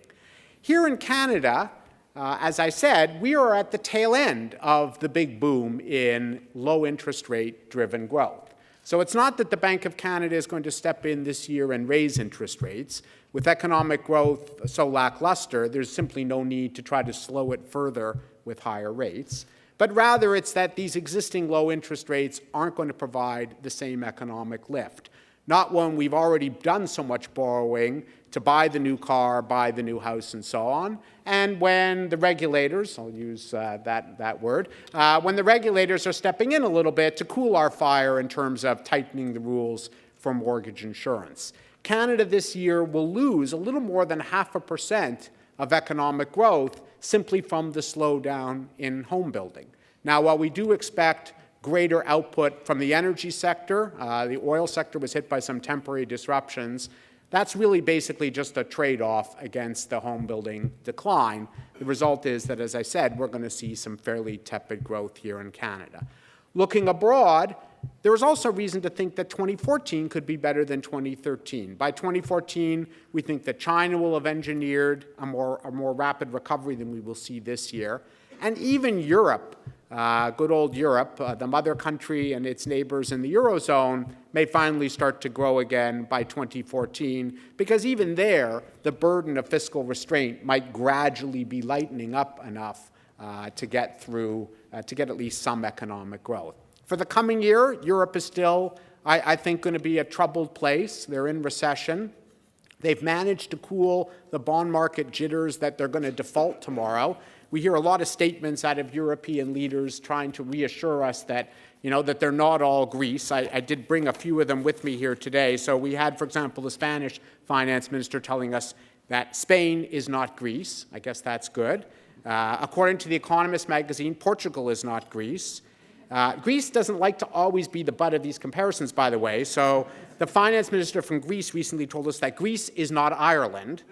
Here in Canada, as I said, we are at the tail end of the big boom in low interest rate driven growth. So it's not that the Bank of Canada is going to step in this year and raise interest rates. With economic growth so lackluster, there's simply no need to try to slow it further with higher rates. But rather, it's that these existing low interest rates aren't going to provide the same economic lift. Not when we've already done so much borrowing to buy the new car, buy the new house, and so on, and when the regulators, I'll use that word, when the regulators are stepping in a little bit to cool our fire in terms of tightening the rules for mortgage insurance. Canada this year will lose a little more than 0.5% of economic growth simply from the slowdown in home building. Now, while we do expect greater output from the energy sector, the oil sector was hit by some temporary disruptions, that's really basically just a trade-off against the home building decline. The result is that, as I said, we're going to see some fairly tepid growth here in Canada. Looking abroad, there is also reason to think that 2014 could be better than 2013. By 2014, we think that China will have engineered a more rapid recovery than we will see this year. And even Europe, good old Europe, the mother country and its neighbors in the Eurozone, may finally start to grow again by 2014, because even there, the burden of fiscal restraint might gradually be lightening up enough to get at least some economic growth. For the coming year, Europe is still, I think, going to be a troubled place. They're in recession. They've managed to cool the bond market jitters that they're going to default tomorrow. We hear a lot of statements out of European leaders trying to reassure us that, that they're not all Greece. I did bring a few of them with me here today. So we had, for example, the Spanish finance minister telling us that Spain is not Greece. I guess that's good. According to The Economist magazine, Portugal is not Greece. Greece doesn't like to always be the butt of these comparisons, by the way. So the finance minister from Greece recently told us that Greece is not Ireland.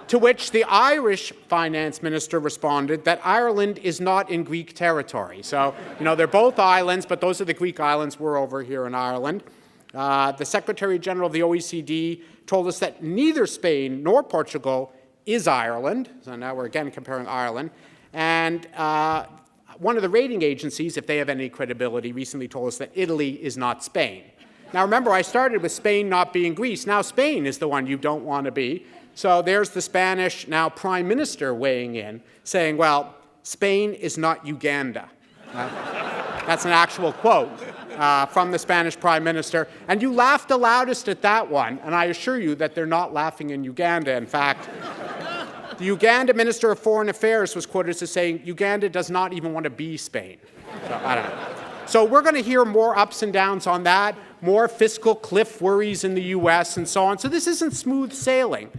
To which the Irish finance minister responded that Ireland is not in Greek territory. So, they're both islands, but those are the Greek islands. We're over here in Ireland. The Secretary General of the OECD told us that neither Spain nor Portugal is Ireland. So now we're again comparing Ireland. And one of the rating agencies, if they have any credibility, recently told us that Italy is not Spain. Now remember, I started with Spain not being Greece. Now Spain is the one you don't want to be. So there's the Spanish, now Prime Minister, weighing in, saying, well, Spain is not Uganda. That's an actual quote from the Spanish Prime Minister. And you laughed the loudest at that one, and I assure you that they're not laughing in Uganda. In fact, the Uganda Minister of Foreign Affairs was quoted as saying, Uganda does not even want to be Spain. So, I don't know. So we're going to hear more ups and downs on that, more fiscal cliff worries in the U.S. and so on. So this isn't smooth sailing.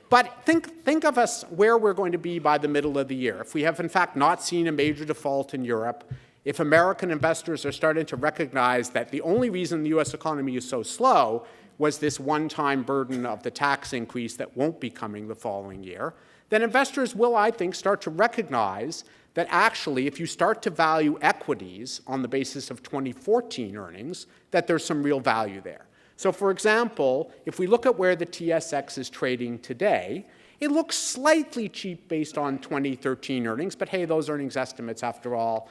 But think of us where we're going to be by the middle of the year. If we have, in fact, not seen a major default in Europe, if American investors are starting to recognize that the only reason the U.S. economy is so slow was this one-time burden of the tax increase that won't be coming the following year, then investors will, I think, start to recognize that actually, if you start to value equities on the basis of 2014 earnings, that there's some real value there. So, for example, if we look at where the TSX is trading today, it looks slightly cheap based on 2013 earnings, but hey, those earnings estimates, after all,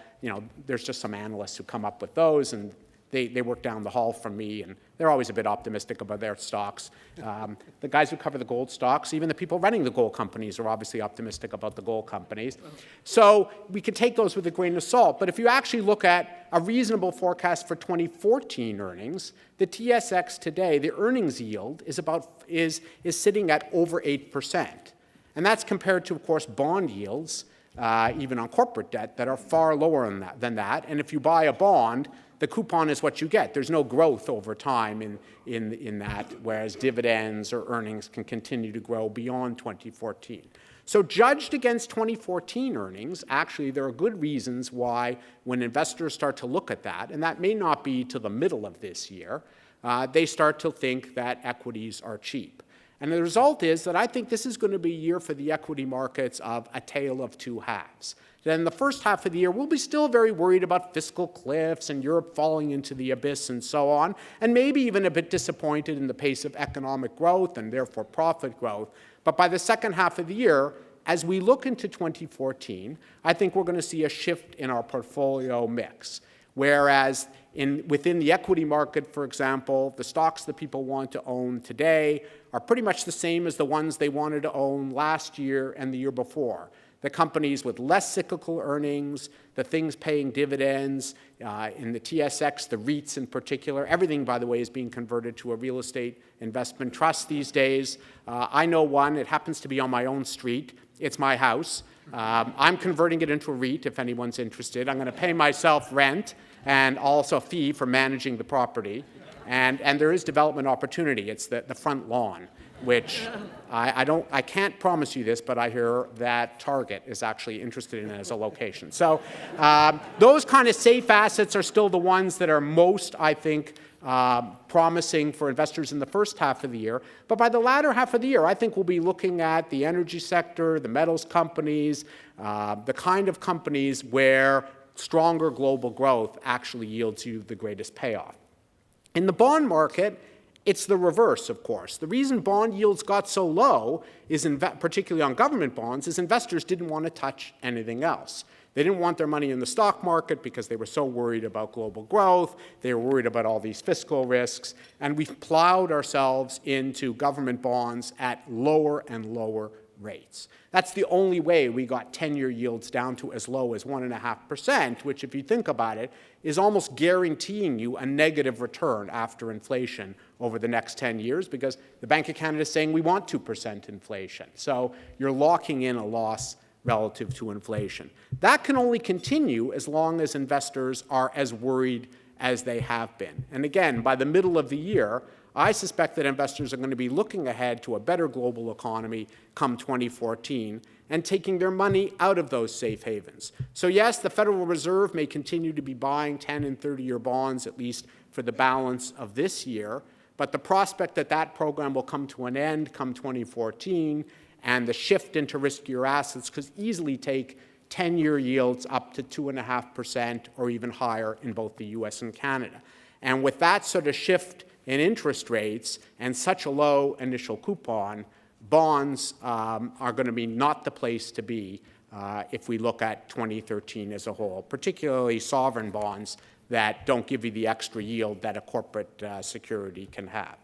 there's just some analysts who come up with those, and they work down the hall from me, and they're always a bit optimistic about their stocks. The guys who cover the gold stocks, even the people running the gold companies, are obviously optimistic about the gold companies. So we can take those with a grain of salt. But if you actually look at a reasonable forecast for 2014 earnings, the TSX today, the earnings yield is sitting at over 8%. And that's compared to, of course, bond yields, even on corporate debt, that are far lower than that. And if you buy a bond, the coupon is what you get. There's no growth over time in that, whereas dividends or earnings can continue to grow beyond 2014. So judged against 2014 earnings, actually there are good reasons why when investors start to look at that, and that may not be to the middle of this year, they start to think that equities are cheap. And the result is that I think this is going to be a year for the equity markets of a tale of two halves. Then the first half of the year, we'll be still very worried about fiscal cliffs and Europe falling into the abyss and so on, and maybe even a bit disappointed in the pace of economic growth and therefore profit growth. But by the second half of the year, as we look into 2014, I think we're going to see a shift in our portfolio mix. Whereas within the equity market, for example, the stocks that people want to own today are pretty much the same as the ones they wanted to own last year and the year before. The companies with less cyclical earnings, the things paying dividends, in the TSX, the REITs in particular. Everything, by the way, is being converted to a real estate investment trust these days. I know one. It happens to be on my own street. It's my house. I'm converting it into a REIT if anyone's interested. I'm going to pay myself rent and also a fee for managing the property. And there is development opportunity. It's the front lawn, which I can't promise you this, but I hear that Target is actually interested in it as a location. So those kind of safe assets are still the ones that are most, I think, promising for investors in the first half of the year. But by the latter half of the year, I think we'll be looking at the energy sector, the metals companies, the kind of companies where stronger global growth actually yields you the greatest payoff. In the bond market, it's the reverse, of course. The reason bond yields got so low, particularly on government bonds, is investors didn't want to touch anything else. They didn't want their money in the stock market because they were so worried about global growth. They were worried about all these fiscal risks. And we've plowed ourselves into government bonds at lower and lower rates. That's the only way we got 10-year yields down to as low as 1.5%, which, if you think about it, is almost guaranteeing you a negative return after inflation over the next 10 years, because the Bank of Canada is saying we want 2% inflation. So you're locking in a loss relative to inflation. That can only continue as long as investors are as worried as they have been. And again, by the middle of the year, I suspect that investors are going to be looking ahead to a better global economy come 2014 and taking their money out of those safe havens. So yes, the Federal Reserve may continue to be buying 10 and 30-year bonds, at least for the balance of this year, but the prospect that that program will come to an end come 2014 and the shift into riskier assets could easily take 10-year yields up to 2.5% or even higher in both the US and Canada. And with that sort of shift in interest rates and such a low initial coupon, bonds are going to be not the place to be if we look at 2013 as a whole, particularly sovereign bonds that don't give you the extra yield that a corporate security can have.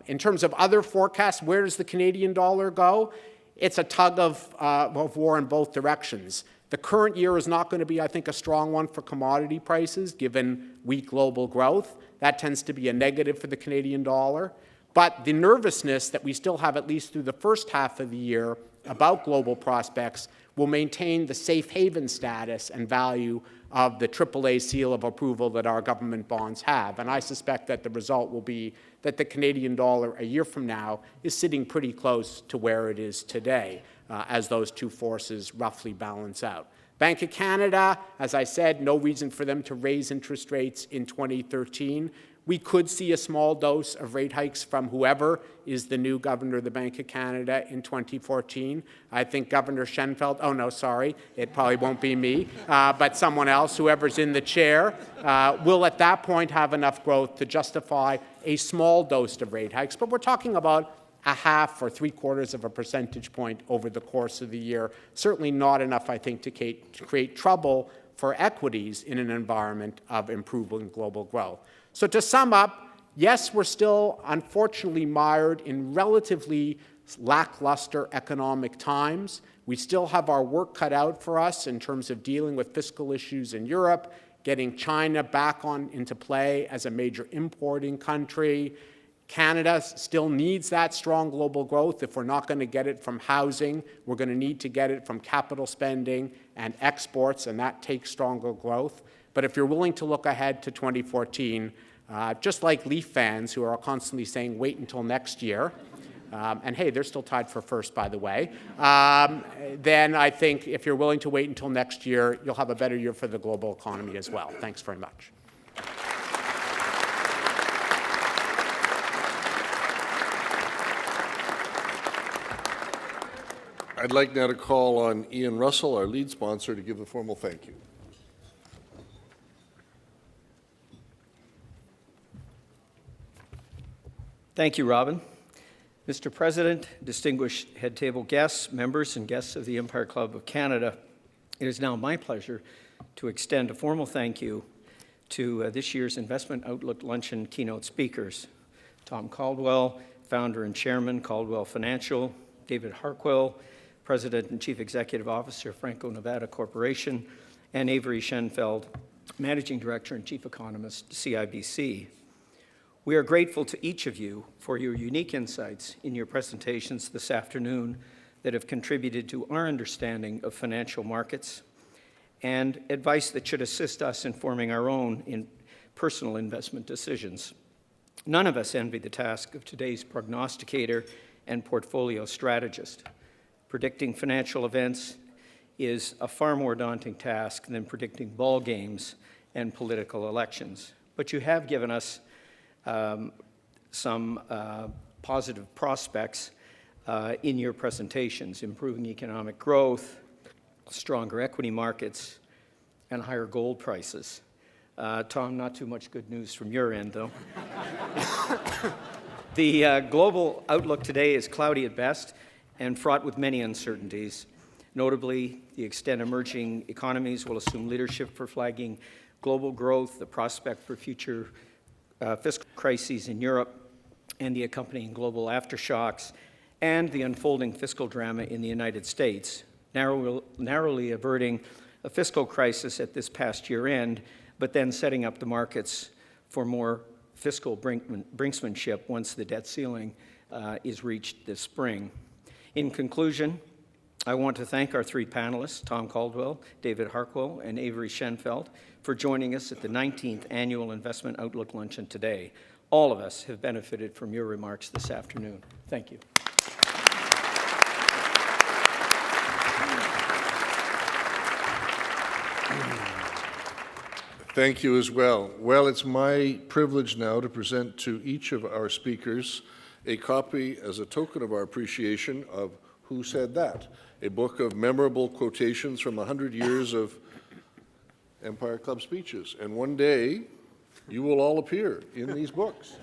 In terms of other forecasts, where does the Canadian dollar go? It's a tug of war in both directions. The current year is not going to be, I think, a strong one for commodity prices, given weak global growth. That tends to be a negative for the Canadian dollar. But the nervousness that we still have, at least through the first half of the year, about global prospects will maintain the safe haven status and value of the AAA seal of approval that our government bonds have. And I suspect that the result will be that the Canadian dollar a year from now is sitting pretty close to where it is today, as those two forces roughly balance out. Bank of Canada, as I said, no reason for them to raise interest rates in 2013. We could see a small dose of rate hikes from whoever is the new governor of the Bank of Canada in 2014. I think Governor Schenfeld, oh no, sorry, it probably won't be me, but someone else, whoever's in the chair, will at that point have enough growth to justify a small dose of rate hikes. But we're talking about a half or 3/4 of a percentage point over the course of the year. Certainly not enough, I think, to create trouble for equities in an environment of improving global growth. So to sum up, yes, we're still unfortunately mired in relatively lackluster economic times. We still have our work cut out for us in terms of dealing with fiscal issues in Europe, getting China back into play as a major importing country. Canada still needs that strong global growth. If we're not going to get it from housing, we're going to need to get it from capital spending and exports, and that takes stronger growth. But if you're willing to look ahead to 2014, just like Leaf fans who are constantly saying, wait until next year, and hey, they're still tied for first, by the way, then I think if you're willing to wait until next year, you'll have a better year for the global economy as well. Thanks very much. I'd like now to call on Ian Russell, our lead sponsor, to give the formal thank you. Thank you, Robin. Mr. President, distinguished head table guests, members and guests of the Empire Club of Canada, it is now my pleasure to extend a formal thank you to this year's Investment Outlook Luncheon keynote speakers, Tom Caldwell, founder and chairman, Caldwell Financial, David Harquail, President and Chief Executive Officer, Franco-Nevada Corporation, and Avery Schenfeld, Managing Director and Chief Economist, CIBC. We are grateful to each of you for your unique insights in your presentations this afternoon that have contributed to our understanding of financial markets and advice that should assist us in forming our own personal investment decisions. None of us envy the task of today's prognosticator and portfolio strategist. Predicting financial events is a far more daunting task than predicting ball games and political elections. But you have given us some positive prospects in your presentations: improving economic growth, stronger equity markets, and higher gold prices. Tom, not too much good news from your end, though. The global outlook today is cloudy at best and fraught with many uncertainties. Notably, the extent emerging economies will assume leadership for flagging global growth, the prospect for future fiscal crises in Europe, and the accompanying global aftershocks, and the unfolding fiscal drama in the United States, narrowly averting a fiscal crisis at this past year end, but then setting up the markets for more fiscal brinksmanship once the debt ceiling is reached this spring. In conclusion, I want to thank our three panelists, Tom Caldwell, David Harquail, and Avery Schenfeld, for joining us at the 19th Annual Investment Outlook Luncheon today. All of us have benefited from your remarks this afternoon. Thank you. Thank you as well. Well, it's my privilege now to present to each of our speakers a copy as a token of our appreciation of Who Said That, a book of memorable quotations from 100 years of Empire Club speeches. And one day, you will all appear in these books.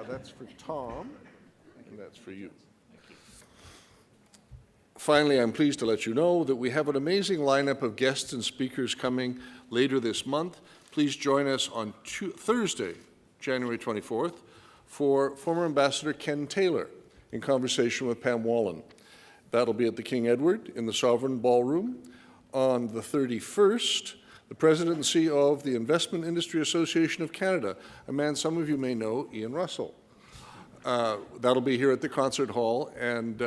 That's for Tom, and that's for you. Finally, I'm pleased to let you know that we have an amazing lineup of guests and speakers coming later this month. Please join us on Thursday, January 24th, for former Ambassador Ken Taylor in conversation with Pam Wallen. That'll be at the King Edward in the Sovereign Ballroom. On the 31st, the President and CEO of the Investment Industry Association of Canada, a man some of you may know, Ian Russell. That'll be here at the Concert Hall, and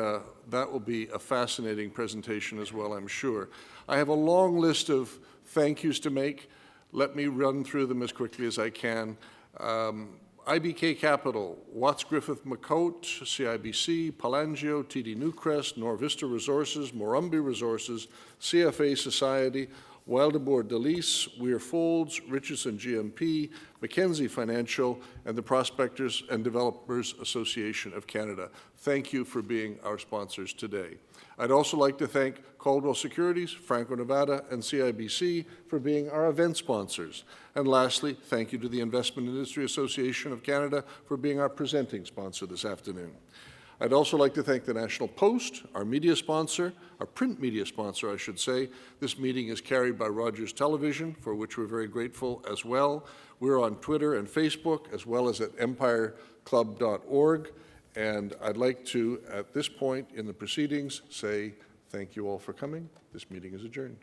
that will be a fascinating presentation as well, I'm sure. I have a long list of thank yous to make. Let me run through them as quickly as I can. IBK Capital, Watts Griffith McCoat, CIBC, Palangio, TD Newcrest, Norvista Resources, Morumbi Resources, CFA Society, Wildeboer Delis, Weir Folds, Richardson GMP, Mackenzie Financial, and the Prospectors and Developers Association of Canada. Thank you for being our sponsors today. I'd also like to thank Caldwell Securities, Franco-Nevada, and CIBC for being our event sponsors. And lastly, thank you to the Investment Industry Association of Canada for being our presenting sponsor this afternoon. I'd also like to thank the National Post, our media sponsor, our print media sponsor, I should say. This meeting is carried by Rogers Television, for which we're very grateful as well. We're on Twitter and Facebook, as well as at empireclub.org. And I'd like to, at this point in the proceedings, say thank you all for coming. This meeting is adjourned.